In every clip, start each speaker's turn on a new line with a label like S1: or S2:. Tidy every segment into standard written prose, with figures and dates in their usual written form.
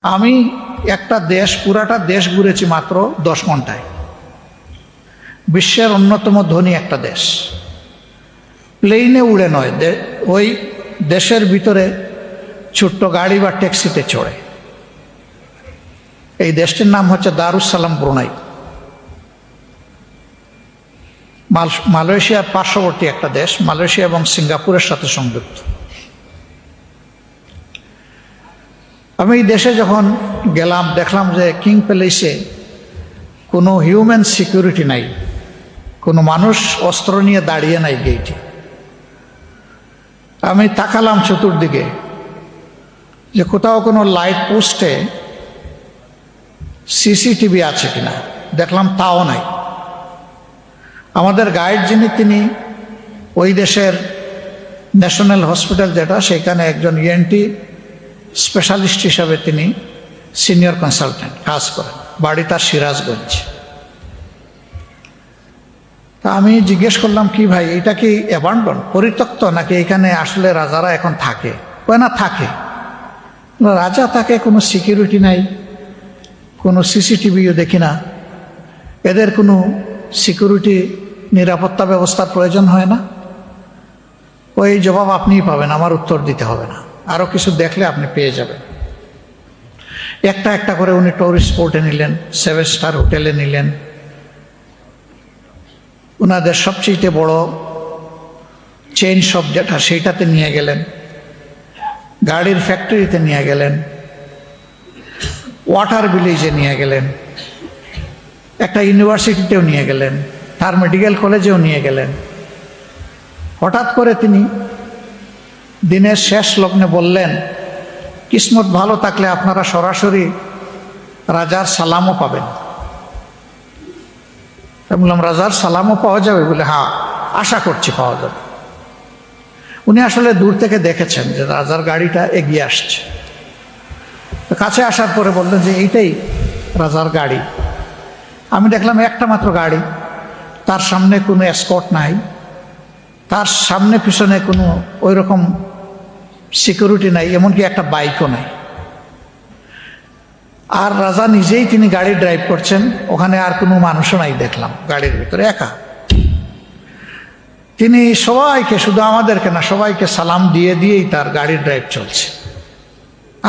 S1: আমি একটা দেশ পুরাটা দেশ ঘুরেছি মাত্র 10 ঘন্টায়। বিশ্বের অন্যতম ধনী একটা দেশ, প্লেনে উড়ে নয়, ওই দেশের ভিতরে ছোট্ট গাড়ি বা ট্যাক্সিতে চড়ে। এই দেশটির নাম হচ্ছে দারুসালাম ব্রুনাই। মালয়েশিয়ার পার্শ্ববর্তী একটা দেশ, মালয়েশিয়া এবং সিঙ্গাপুরের সাথে সংযুক্ত। আমি এই দেশে যখন গেলাম দেখলাম যে কিং প্যালেসে কোনো হিউম্যান সিকিউরিটি নাই, কোনো মানুষ অস্ত্র নিয়ে দাঁড়িয়ে নাই গেইটে। আমি তাকালাম চতুর্দিকে যে কোথাও কোনো লাইট পোস্টে সিসিটিভি আছে কিনা, দেখলাম তাও নাই। আমাদের গাইড যিনি, তিনি ওই দেশের ন্যাশনাল হসপিটাল যেটা, সেখানে একজন ইএনটি স্পেশালিস্ট হিসাবে তিনি সিনিয়র কনসালটেন্ট কাজ করেন, বাড়ি তার সিরাজগঞ্জ। তা আমি জিজ্ঞেস করলাম, কি ভাই এটা কি অ্যাবান্ডন, পরিত্যক্ত, নাকি এখানে আসলে রাজারা এখন থাকে? না, থাকে। রাজা থাকে, কোনো সিকিউরিটি নাই, কোনো সিসিটিভিও দেখি না, এদের কোনো সিকিউরিটি নিরাপত্তা ব্যবস্থার প্রয়োজন হয় না। ওই জবাব আপনিই পাবেন, আমার উত্তর দিতে হবে না, আরও কিছু দেখলে আপনি পেয়ে যাবেন। একটা একটা করে উনি টুরিস্ট স্পটে নিলেন, 7 স্টার হোটেলে নিলেন, ওনাদের সবচেয়ে বড় চেইন শপ যেটা সেইটাতে নিয়ে গেলেন, গাড়ির ফ্যাক্টরিতে নিয়ে গেলেন, ওয়াটার ভিলেজে নিয়ে গেলেন, একটা ইউনিভার্সিটিতেও নিয়ে গেলেন, তার মেডিকেল কলেজেও নিয়ে গেলেন। হঠাৎ করে তিনি দিনের শেষ লগ্নে বললেন, কিসমত ভালো থাকলে আপনারা সরাসরি রাজার সালামও পাবেন। আমি বললাম, রাজার সালামও পাওয়া যাবে? বলে, হ্যাঁ, আশা করছি পাওয়া যাবে। উনি আসলে দূর থেকে দেখেছেন যে রাজার গাড়িটা এগিয়ে আসছে। কাছে আসার পরে বললেন যে এইটাই রাজার গাড়ি। আমি দেখলাম একটা মাত্র গাড়ি, তার সামনে কোনো এসকর্ট নাই, তার সামনে পিছনে কোনো ওই রকম সিকিউরিটি নাই, এমনকি একটা বাইকও নাই। আর রাজা নিজেই তিনি গাড়ি ড্রাইভ করছেন, ওখানে আর কোনো মানুষও নাই, দেখলাম গাড়ির ভিতরে একা। তিনি সবাইকে, শুধু আমাদেরকে না, সবাইকে সালাম দিয়ে দিয়েই তার গাড়ির ড্রাইভ চলছে।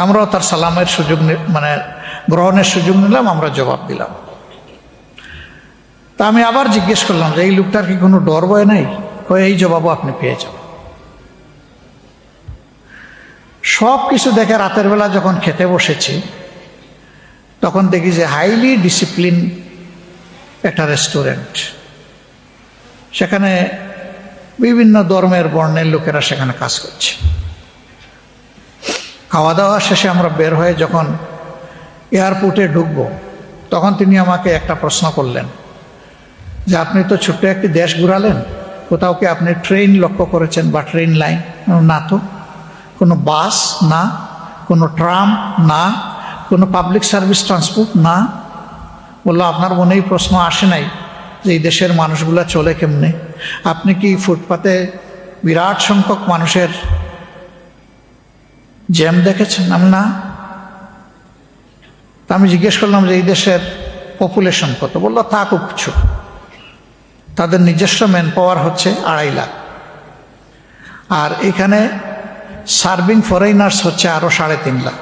S1: আমরাও তার সালামের সুযোগ গ্রহণের সুযোগ নিলাম, আমরা জবাব দিলাম। তা আমি আবার জিজ্ঞেস করলাম যে এই লোকটার কি কোনো ডর ভয় নাই? এই জবাবও আপনি পেয়ে যাবেন। সব কিছু দেখে রাতের বেলা যখন খেতে বসেছি, তখন দেখি যে হাইলি ডিসিপ্লিন একটা রেস্টুরেন্ট, সেখানে বিভিন্ন ধর্মের বর্ণের লোকেরা সেখানে কাজ করছে। খাওয়া দাওয়া শেষে আমরা বের হয়ে যখন এয়ারপোর্টে ঢুকবো, তখন তিনি আমাকে একটা প্রশ্ন করলেন যে আপনি তো ছোট্ট একটি দেশ ঘুরালেন, কোথাও কি আপনি ট্রেন লক্ষ্য করেছেন বা ট্রেন লাইন? না তো। কোনো বাস না, কোনো ট্রাম না, কোনো পাবলিক সার্ভিস ট্রান্সপোর্ট না। বললো, আপনার মনেই প্রশ্ন আসে নাই যে এই দেশের মানুষগুলা চলে কেমনে? আপনি কি ফুটপাতে বিরাট সংখ্যক মানুষের জ্যাম দেখেছেন? আমি না। তা আমি জিজ্ঞেস করলাম যে এই দেশের পপুলেশন কত? বললো, তা খুব ছোট, তাদের নিজস্ব ম্যান পাওয়ার হচ্ছে 2.5 লাখ, আর এখানে সার্ভিং ফরেনার্স হচ্ছে আরো 3.5 লাখ।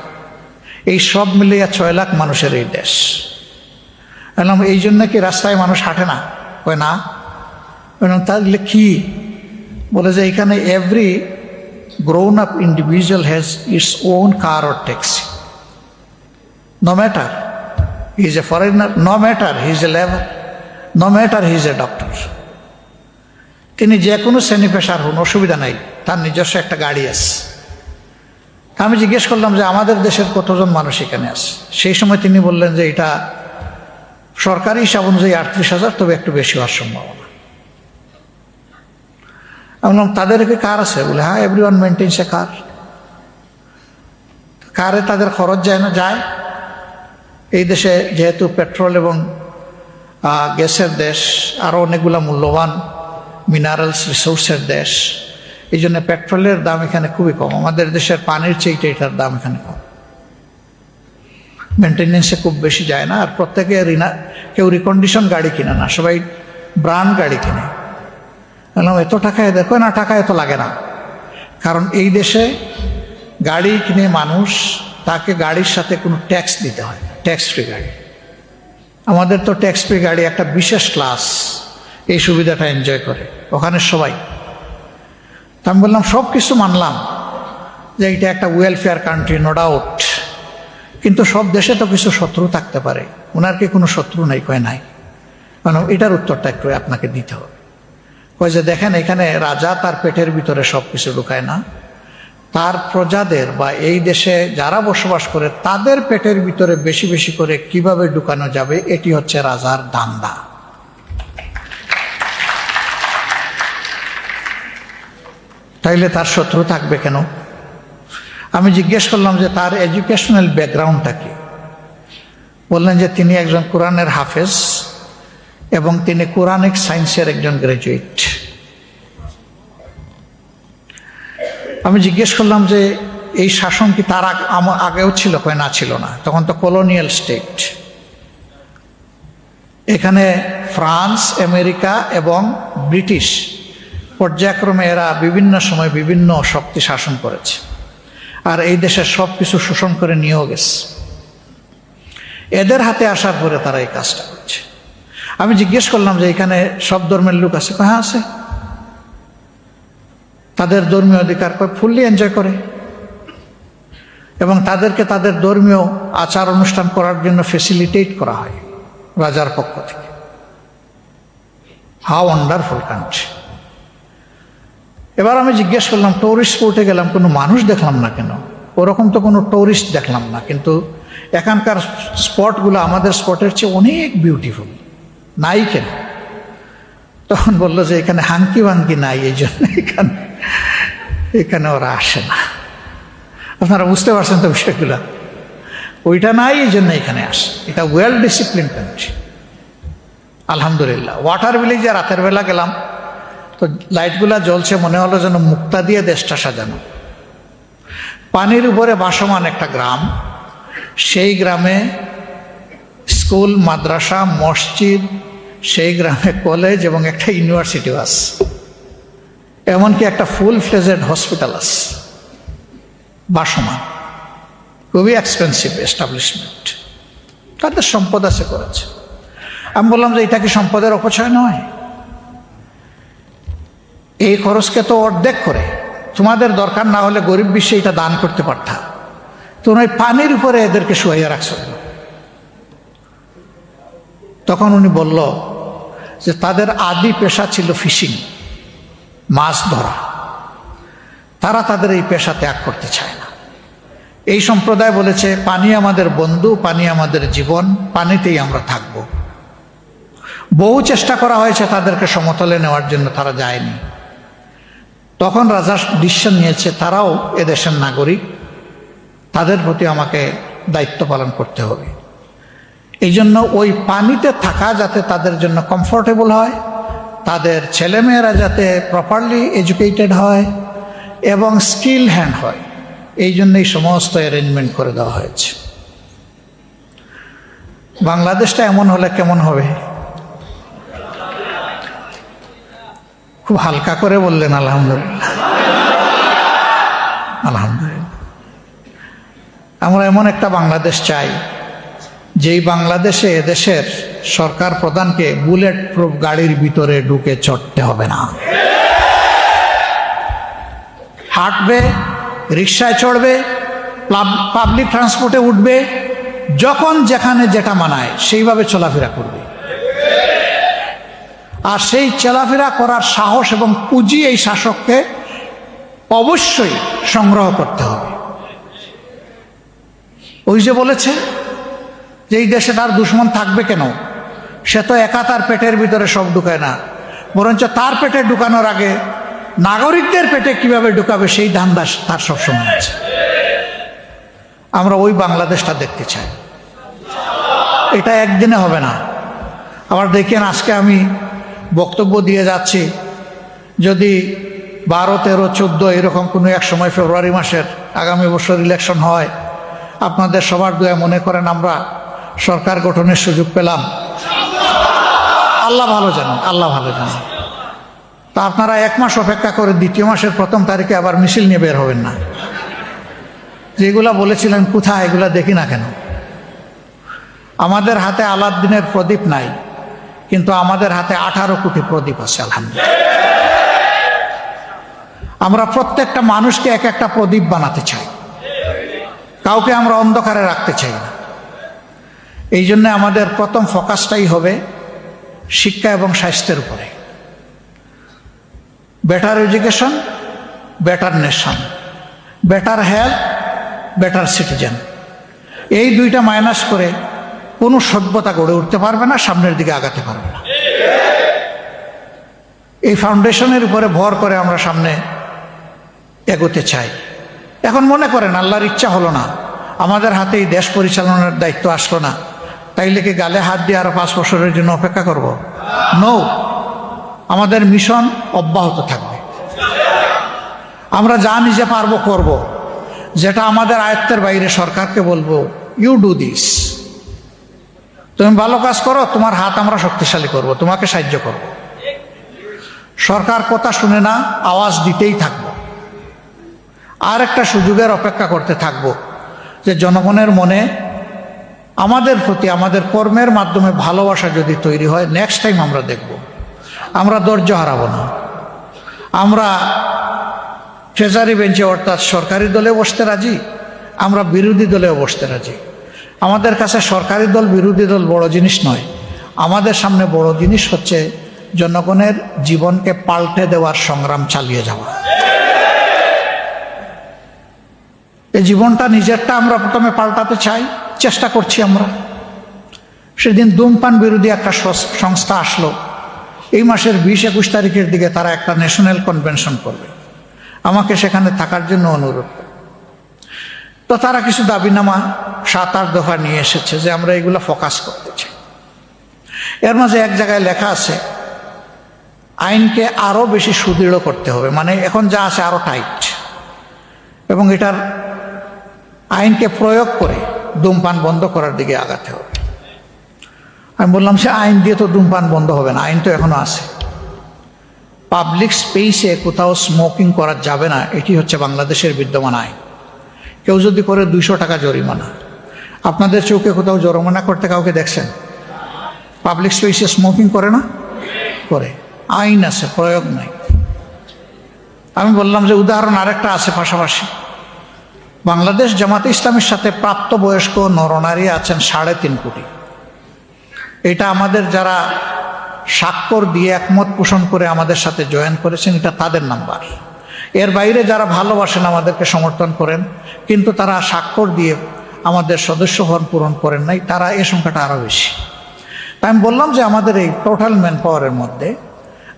S1: এই সব মিলিয়ে 6 লাখ মানুষের এই দেশ। বললাম, এই জন্য কি রাস্তায় মানুষ হাঁটে না? কয় না। বললাম, তাহলে কি? বলে যে এখানে every grown up individual has its own car or taxi, no matter he is a foreigner, no matter he is a labour, no matter he is a doctor. তিনি যে কোনো শ্রেণী পেশার হন, অসুবিধা নাই, তার নিজস্ব একটা গাড়ি আছে। আমি জিজ্ঞেস করলাম যে আমাদের দেশের কতজন মানুষ এখানে আছে? সেই সময় তিনি বললেন যে এটা সরকারি হিসাব অনুযায়ী 38,000, তবে একটু বেশি হওয়ার সম্ভাবনা। আমি বললাম, তাদের কি কার আছে? বলে, হ্যাঁ, এভরিওয়ান মেনটেন্স এ কার। কারে তাদের খরচ যায় না? যায়। এই দেশে যেহেতু পেট্রোল এবং গ্যাসের দেশ, আরও অনেকগুলো মূল্যবান মিনারেলস রিসোর্সের দেশ, এই জন্য পেট্রোলের দাম এখানে খুবই কম। আমাদের দেশের পানির চেয়ে এটার দাম এখানে কম। মেনটেনেন্সে খুব বেশি যায় না, আর প্রত্যেকে কেউ রিকন্ডিশন গাড়ি কিনে না, সবাই ব্র্যান্ড গাড়ি কিনে। বললাম এত টাকায়, দেখো না টাকা এত লাগে না, কারণ এই দেশে গাড়ি কিনে মানুষ, তাকে গাড়ির সাথে কোনো ট্যাক্স দিতে হয়, ট্যাক্স ফ্রি গাড়ি। আমাদের তো ট্যাক্স ফ্রি গাড়ি একটা বিশেষ ক্লাস এই সুবিধাটা এনজয় করে, ওখানে সবাই। তা আমি বললাম সব কিছু মানলাম যে এটা একটা ওয়েলফেয়ার কান্ট্রি, নো ডাউট, কিন্তু সব দেশে তো কিছু শত্রু থাকতে পারে, ওনার কি কোনো শত্রু নেই? কয় নাই। কারণ এটার উত্তরটা একটু আপনাকে দিতে হবে। কয় যে দেখেন, এখানে রাজা তার পেটের ভিতরে সব কিছু ঢুকায় না, তার প্রজাদের বা এই দেশে যারা বসবাস করে তাদের পেটের ভিতরে বেশি বেশি করে কিভাবে ঢুকানো যাবে, এটি হচ্ছে রাজার ধান্দা। তাইলে তার শত্রু থাকবে কেন? আমি জিজ্ঞেস করলাম যে তার এডুকেশনাল ব্যাকগ্রাউন্ডটা কি। বললেন যে তিনি একজন কোরআনের হাফেজ এবং তিনি কোরআনিক সায়েন্সের একজন গ্রাজুয়েট। আমি জিজ্ঞেস করলাম যে এই শাসন কি তার আগেও ছিল? কয় না, ছিল না, তখন তো কলোনিয়াল স্টেট। এখানে ফ্রান্স, আমেরিকা এবং ব্রিটিশ পর্যায়ক্রমে এরা বিভিন্ন সময় বিভিন্ন শক্তি শাসন করেছে, আর এই দেশের সব কিছু শোষণ করে নিয়েও গেছে। এদের হাতে আসার পরে তারা এই কাজটা করছে। আমি জিজ্ঞেস করলাম যে এখানে সব ধর্মের লোক আছে? হ্যাঁ আছে। তাদের ধর্মীয় অধিকার ফুললি এনজয় করে এবং তাদেরকে তাদের ধর্মীয় আচার অনুষ্ঠান করার জন্য ফেসিলিটেট করা হয় রাজার পক্ষ থেকে। How wonderful country. এবার আমি জিজ্ঞেস করলাম, টুরিস্ট স্পটে গেলাম, কোনো মানুষ দেখলাম না কেন? ওরকম তো কোনো টুরিস্ট দেখলাম না, কিন্তু এখানকার স্পটগুলো আমাদের স্পটের চেয়ে অনেক বিউটিফুল, নাই কেন? তখন বললো যে এখানে হাঙ্কি ভাঙ্কি নাই, এই জন্য এখানে ওরা আসে না। আপনারা বুঝতে পারছেন তো বিষয়গুলো? ওইটা নাই, এই জন্য এখানে আসে। এটা ওয়েল ডিসিপ্লিন কান্ট্রি, আলহামদুলিল্লাহ। ওয়াটার ভিলেজে রাতের বেলা গেলাম, তো লাইটগুলা জ্বলছে, মনে হলো যেন মুক্তা দিয়ে দেশটা সাজানো। পানির উপরে ভাসমান একটা গ্রাম, সেই গ্রামে স্কুল, মাদ্রাসা, মসজিদ, সেই গ্রামে কলেজ এবং একটা ইউনিভার্সিটিও আছে, এমনকি একটা ফুল ফ্লেজেড হসপিটাল আছে ভাসমান। খুবই এক্সপেন্সিভ এস্টাবলিশমেন্ট, তাদের সম্পদ আছে, করেছে। আমি বললাম যে এটা কি সম্পদের অপচয় নয়? এই খরচকে তো অর্ধেক করে, তোমাদের দরকার না হলে গরিব বিশ্বে এটা দান করতে পারতা, তোমরা ওই পানির উপরে এদেরকে শুয়াইয়া রাখছ। তখন উনি বলল যে তাদের আদি পেশা ছিল ফিশিং, মাছ ধরা। তারা তাদের এই পেশা ত্যাগ করতে চায় না। এই সম্প্রদায় বলেছে পানি আমাদের বন্ধু, পানি আমাদের জীবন, পানিতেই আমরা থাকব। বহু চেষ্টা করা হয়েছে তাদেরকে সমতলে নেওয়ার জন্য, তারা যায়নি। তখন রাজা ডিসিশন নিয়েছে তারাও এদেশের নাগরিক, তাদের প্রতি আমাকে দায়িত্ব পালন করতে হবে। এই জন্য ওই পানিতে থাকা যাতে তাদের জন্য কমফোর্টেবল হয়, তাদের ছেলেমেয়েরা যাতে প্রপারলি এডুকেটেড হয় এবং স্কিল হ্যান্ড হয়, এই জন্যই সমস্ত অ্যারেঞ্জমেন্ট করে দেওয়া হয়েছে। বাংলাদেশটা এমন হলে কেমন হবে? খুব হালকা করে বললেন আলহামদুলিল্লাহ। আলহামদুলিল্লাহ। আমরা এমন একটা বাংলাদেশ চাই যেই বাংলাদেশে এদেশের সরকার প্রধানকে বুলেট প্রুফ গাড়ির ভিতরে ঢুকে চড়তে হবে না। হাঁটবে, রিক্সায় চড়বে, পাবলিক ট্রান্সপোর্টে উঠবে, যখন যেখানে যেটা মানায় সেইভাবে চলাফেরা করবে। আর সেই চলাফেরা করার সাহস এবং পুঁজি এই শাসককে অবশ্যই সংগ্রহ করতে হবে। ওই যে বলেছে যে এই দেশে তার দুশ্মন থাকবে কেন? সে তো একা তার পেটের ভিতরে সব ঢুকায় না, বরঞ্চ তার পেটে ঢুকানোর আগে নাগরিকদের পেটে কিভাবে ঢুকাবে সেই ধান্দা তার সবসময় আছে। আমরা ওই বাংলাদেশটা দেখতে চাই। এটা একদিনে হবে না। আবার দেখেন, আজকে আমি বক্তব্য দিয়ে যাচ্ছি, যদি 12, 13, 14 এরকম কোনো এক সময় ফেব্রুয়ারি মাসের আগামী বছর ইলেকশন হয়, আপনাদের সবার দোয়া মনে করেন আমরা সরকার গঠনের সুযোগ পেলাম? আল্লাহ ভালো জানেন, আল্লাহ ভালো জানেন। তা আপনারা 1 মাস অপেক্ষা করে 2য় মাসের 1ম তারিখে আবার মিছিল নিয়ে বের হবেন না। যেগুলা বলেছিলেন কোথায়, এগুলা দেখি না কেন? আমাদের হাতে আলাউদ্দিনের প্রদীপ নাই, কিন্তু আমাদের হাতে 18 কোটি প্রদীপ আছে আলহামদুলিল্লাহ। আমরা প্রত্যেকটা মানুষকে এক একটা প্রদীপ বানাতে চাই, কাউকে আমরা অন্ধকারে রাখতে চাই না। এই জন্য আমাদের প্রথম ফোকাসটাই হবে শিক্ষা এবং স্বাস্থ্যের উপরে। Better education, better nation, better health, better citizen. এই 2টা মাইনাস করে কোনো সভ্যতা গড়ে উঠতে পারবে না, সামনের দিকে আগাতে পারবে না। এই ফাউন্ডেশনের উপরে ভর করে আমরা সামনে এগোতে চাই। এখন মনে করেন আল্লাহর ইচ্ছা হলো না, আমাদের হাতে এই দেশ পরিচালনার দায়িত্ব আসলো না, তাইলে কি গালে হাত দিয়ে আরো 5 বছরের জন্য অপেক্ষা করব? নো, আমাদের মিশন অব্যাহত থাকবে। আমরা যা নিজে পারবো করব, যেটা আমাদের আয়ত্তের বাইরে সরকারকে বলবো ইউ ডু দিস, তুমি ভালো কাজ করো, তোমার হাত আমরা শক্তিশালী করব, তোমাকে সাহায্য করব। সরকার কথা শুনে না, আওয়াজ দিতেই থাকবো। আর একটা সুযোগের অপেক্ষা করতে থাকবো, যে জনগণের মনে আমাদের প্রতি আমাদের কর্মের মাধ্যমে ভালোবাসা যদি তৈরি হয়, নেক্সট টাইম আমরা দেখব। আমরা ধৈর্য হারাবো না। আমরা ট্রেজারি বেঞ্চে অর্থাৎ সরকারি দলে বসতে রাজি, আমরা বিরোধী দলেও বসতে রাজি। আমাদের কাছে সরকারি দল বিরোধী দল বড় জিনিস নয়, আমাদের সামনে বড় জিনিস হচ্ছে জনগণের জীবনকে পাল্টে দেওয়ার সংগ্রাম চালিয়ে যাওয়া। এই জীবনটা নিজেরটা আমরা প্রথমে পাল্টাতে চাই, চেষ্টা করছি আমরা। সেদিন ধূমপান বিরোধী একটা সংস্থা আসলো, এই মাসের 20-21 তারিখের দিকে তারা একটা ন্যাশনাল কনভেনশন করবে, আমাকে সেখানে থাকার জন্য অনুরোধ করে। তো তারা কিছু দাবিনামা 7-8 দফা নিয়ে এসেছে যে আমরা এগুলো ফোকাস করতে চাই। এর মাঝে এক জায়গায় লেখা আছে আইনকে আরো বেশি সুদৃঢ় করতে হবে, মানে এখন যা আছে আরো টাইট, এবং এটার আইনকে প্রয়োগ করে ধূমপান বন্ধ করার দিকে আগাতে হবে। আমি বললাম সে আইন দিয়ে তো ধূমপান বন্ধ হবে না, আইন তো এখনো আছে। পাবলিক স্পেসে কোথাও স্মোকিং করা যাবে না, এটি হচ্ছে বাংলাদেশের বিদ্যমান আইন। কেউ যদি করে 200 টাকা জরিমানা। আপনাদের চৌকে কোথাও জরিমানা করতে কাউকে দেখছেন? পাবলিক স্পেসে স্মোকিং করে না? করে। আইন আছে, প্রয়োগ নাই। আমি বললাম যে উদাহরণ আরেকটা আছে পাশাপাশি। বাংলাদেশ জামাতে ইসলামের সাথে প্রাপ্তবয়স্ক নরনারী আছেন 3.5 কোটি। এটা আমাদের যারা স্বাক্ষর দিয়ে একমত পোষণ করে আমাদের সাথে জয়েন করেছেন, এটা তাদের নাম্বার। এর বাইরে যারা ভালোবাসেন, আমাদেরকে সমর্থন করেন, কিন্তু তারা স্বাক্ষর দিয়ে আমাদের সদস্য হন পূরণ করেন নাই, তারা এই সংখ্যাটা আরও বেশি। তাই আমি বললাম যে আমাদের এই টোটাল ম্যান পাওয়ারের মধ্যে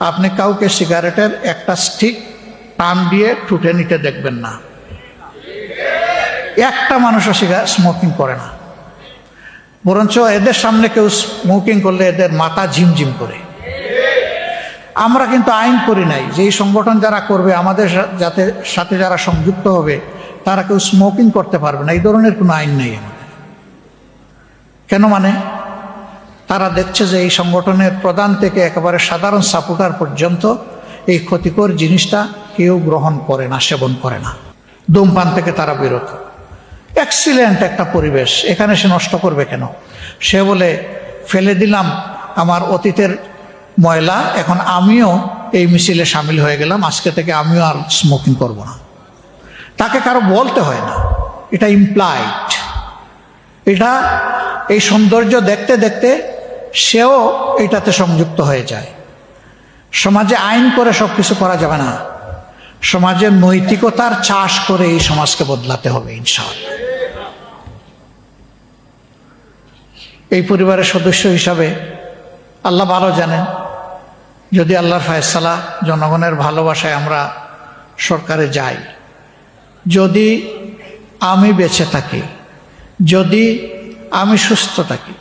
S1: আপনি কাউকে সিগারেটের একটা স্টিক টান দিয়ে ঠুটে নিতে দেখবেন না। একটা মানুষও স্মোকিং করে না, বরঞ্চ এদের সামনে কেউ স্মোকিং করলে এদের মাথা ঝিমঝিম করে। আমরা কিন্তু আইন করি নাই যে এই সংগঠন যারা করবে, আমাদের সাথে যারা সংযুক্ত হবে, তারা কেউ স্মোকিং করতে পারবে না, এই ধরনের কোনো আইন নেই আমাদের। কেন? মানে তারা দেখছে যে এই সংগঠনের প্রধান থেকে একেবারে সাধারণ সাপোর্টার পর্যন্ত এই ক্ষতিকর জিনিসটা কেউ গ্রহণ করে না, সেবন করে না। ধূমপান থেকে তারা বিরত। এক্সিলেন্ট একটা পরিবেশ, এখানে সে নষ্ট করবে কেন? সে বলে ফেলে দিলাম আমার অতীতের ময়লা, এখন আমিও এই মিছিলে সামিল হয়ে গেলাম, আজকে থেকে আমিও আর স্মোকিং করব না। তাকে কারো বলতে হয় না, এটা ইমপ্লাইড। এটা এই সৌন্দর্য দেখতে দেখতে সেও এটাতে সংযুক্ত হয়ে যায়। সমাজে আইন করে সব কিছু করা যাবে না, সমাজে নৈতিকতার চাষ করে এই সমাজকে বদলাতে হবে ইনশাআল্লাহ। এই পরিবারের সদস্য হিসাবে আল্লাহ ভালো জানেন, যদি আল্লাহর ফয়সালা, জনগণের ভালোবাসায় আমরা সরকারে যাই, যদি আমি বেঁচে থাকি, যদি আমি সুস্থ থাকি,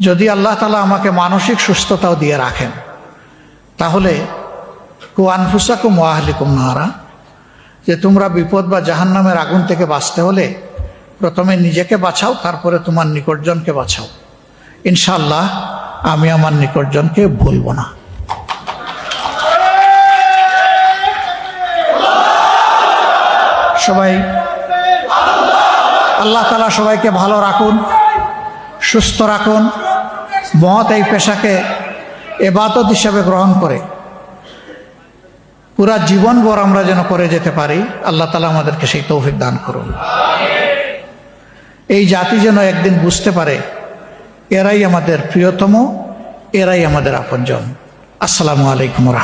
S1: যদি আল্লাহ তাআলা আমাকে মানসিক সুস্থতাও দিয়ে রাখেন, তাহলে কু আনফুসাকুম ওয়া আহলিকুম নারা, যে তোমরা বিপদ বা জাহান্নামের আগুন থেকে বাঁচতে হলে প্রথমে নিজেকে বাঁচাও, তারপরে তোমার নিকটজনকে বাঁচাও। ইনশাআল্লাহ আমি আমার নিকটজনকে ভুলবো না। সবাই আল্লাহ তাআলা সবাইকে ভালো রাখুন, সুস্থ রাখুন, মহৎ এই পেশাকে ইবাদত হিসাবে গ্রহণ করে পুরা জীবনভর আমরা যেন করে যেতে পারি। আল্লাহ তাআলা আমাদেরকে সেই তৌফিক দান করুন। এই জাতি যেন একদিন বুঝতে পারে এরাই আমাদের প্রিয়তম, এরাই আমাদের আপনজন। আসসালামু আলাইকুম।